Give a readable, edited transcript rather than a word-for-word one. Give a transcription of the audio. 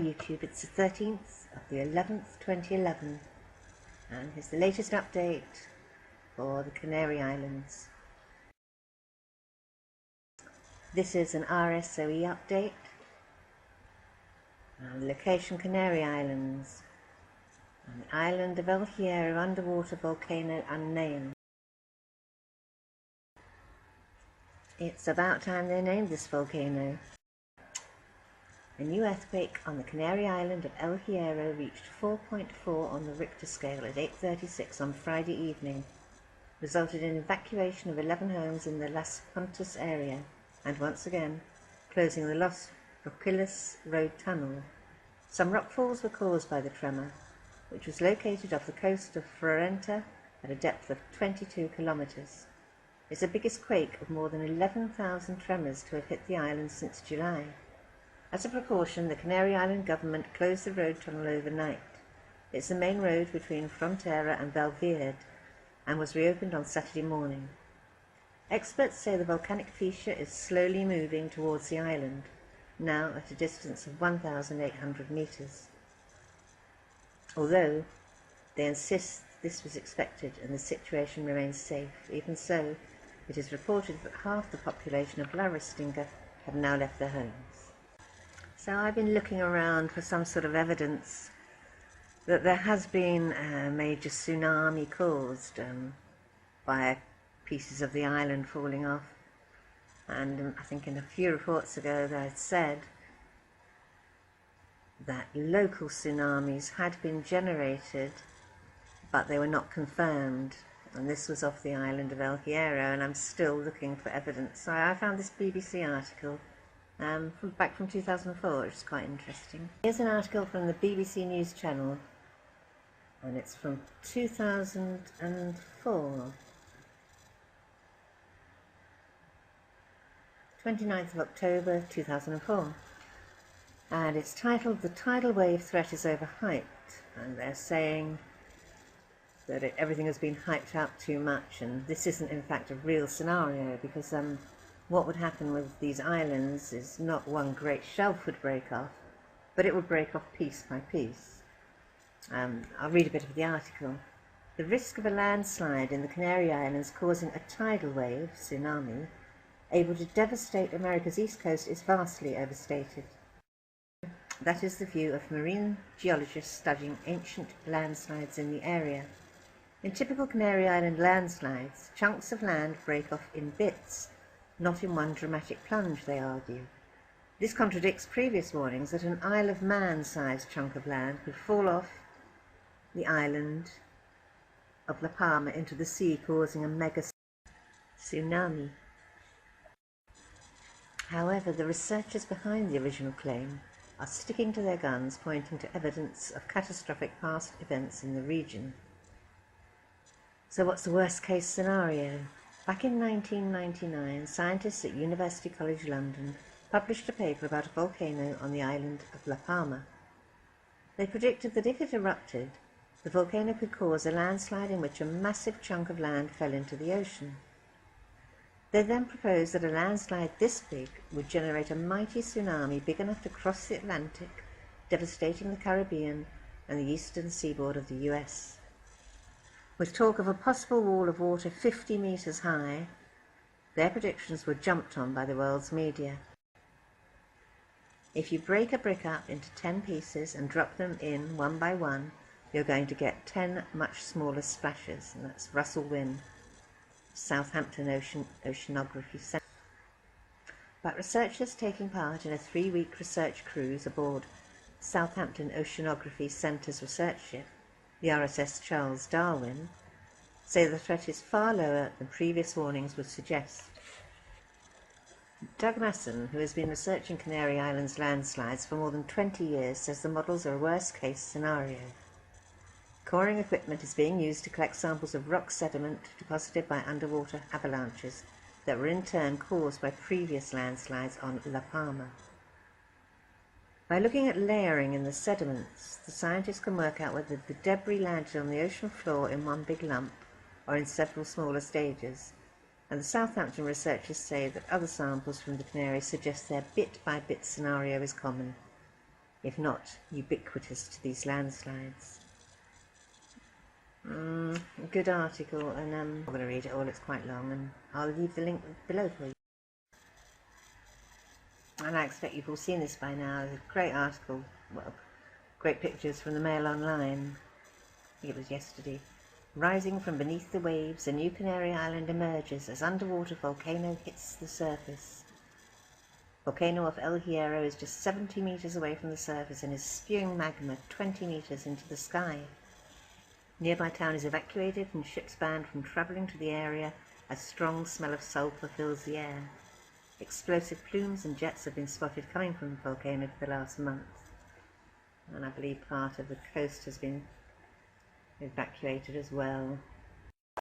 YouTube. It's the 13th of the 11th, 2011, and here's the latest update for the Canary Islands. This is an RSOE update. Location Canary Islands. And the island of El Hierro, underwater volcano unknown. It's about time they named this volcano. A new earthquake on the Canary island of El Hierro reached 4.4 on the Richter scale at 8:36 on Friday evening, resulted in evacuation of 11 homes in the Las Pontas area, and once again closing the Los Roquillas road tunnel. Some rockfalls were caused by the tremor, which was located off the coast of Florenta at a depth of 22 kilometers. It's the biggest quake of more than 11,000 tremors to have hit the island since July. As a precaution, the Canary Island government closed the road tunnel overnight. It's the main road between Frontera and Valverde and was reopened on Saturday morning. Experts say the volcanic fissure is slowly moving towards the island, now at a distance of 1,800 meters. Although they insist this was expected and the situation remains safe, even so, it is reported that half the population of La Restinga have now left their homes. So I've been looking around for some sort of evidence that there has been a major tsunami caused by pieces of the island falling off. And I think in a few reports ago they said that local tsunamis had been generated, but they were not confirmed. And this was off the island of El Hierro, and I'm still looking for evidence. So I found this BBC article back from 2004, which is quite interesting. Here's an article from the BBC News Channel, and it's from 2004. 29th of October 2004, and it's titled "The Tidal Wave Threat is Overhyped," and they're saying that everything has been hyped up too much, and this isn't in fact a real scenario, because what would happen with these islands is not one great shelf would break off, but it would break off piece by piece. I'll read a bit of the article. The risk of a landslide in the Canary Islands causing a tidal wave, tsunami, able to devastate America's east coast is vastly overstated. That is the view of marine geologists studying ancient landslides in the area. In typical Canary Island landslides, chunks of land break off in bits, not in one dramatic plunge, they argue. This contradicts previous warnings that an Isle of Man-sized chunk of land could fall off the island of La Palma into the sea, causing a mega tsunami. However, the researchers behind the original claim are sticking to their guns, pointing to evidence of catastrophic past events in the region. So what's the worst case scenario? Back in 1999, scientists at University College London published a paper about a volcano on the island of La Palma. They predicted that if it erupted, the volcano could cause a landslide in which a massive chunk of land fell into the ocean. They then proposed that a landslide this big would generate a mighty tsunami big enough to cross the Atlantic, devastating the Caribbean and the eastern seaboard of the US. With talk of a possible wall of water 50 meters high, their predictions were jumped on by the world's media. If you break a brick up into 10 pieces and drop them in one by one, you're going to get 10 much smaller splashes, and that's Russell Wynne, Southampton Oceanography Centre. But researchers taking part in a 3-week research cruise aboard Southampton Oceanography Centre's research ship, the RSS Charles Darwin, say the threat is far lower than previous warnings would suggest. Doug Masson, who has been researching Canary Islands landslides for more than 20 years, says the models are a worst-case scenario. Coring equipment is being used to collect samples of rock sediment deposited by underwater avalanches that were in turn caused by previous landslides on La Palma. By looking at layering in the sediments, the scientists can work out whether the debris landed on the ocean floor in one big lump or in several smaller stages, and the Southampton researchers say that other samples from the Canary suggest their bit-by-bit scenario is common. if not ubiquitous, to these landslides. Good article, and I'm going to read it all, it's quite long, and I'll leave the link below for you. And I expect you've all seen this by now. It's a great article, well, great pictures from the Mail Online. I think it was yesterday. Rising from beneath the waves, a new Canary island emerges as underwater volcano hits the surface. Volcano of El Hierro is just 70 metres away from the surface and is spewing magma 20 metres into the sky. Nearby town is evacuated and ships banned from travelling to the area as strong smell of sulphur fills the air. Explosive plumes and jets have been spotted coming from the volcano for the last month, and I believe part of the coast has been evacuated as well.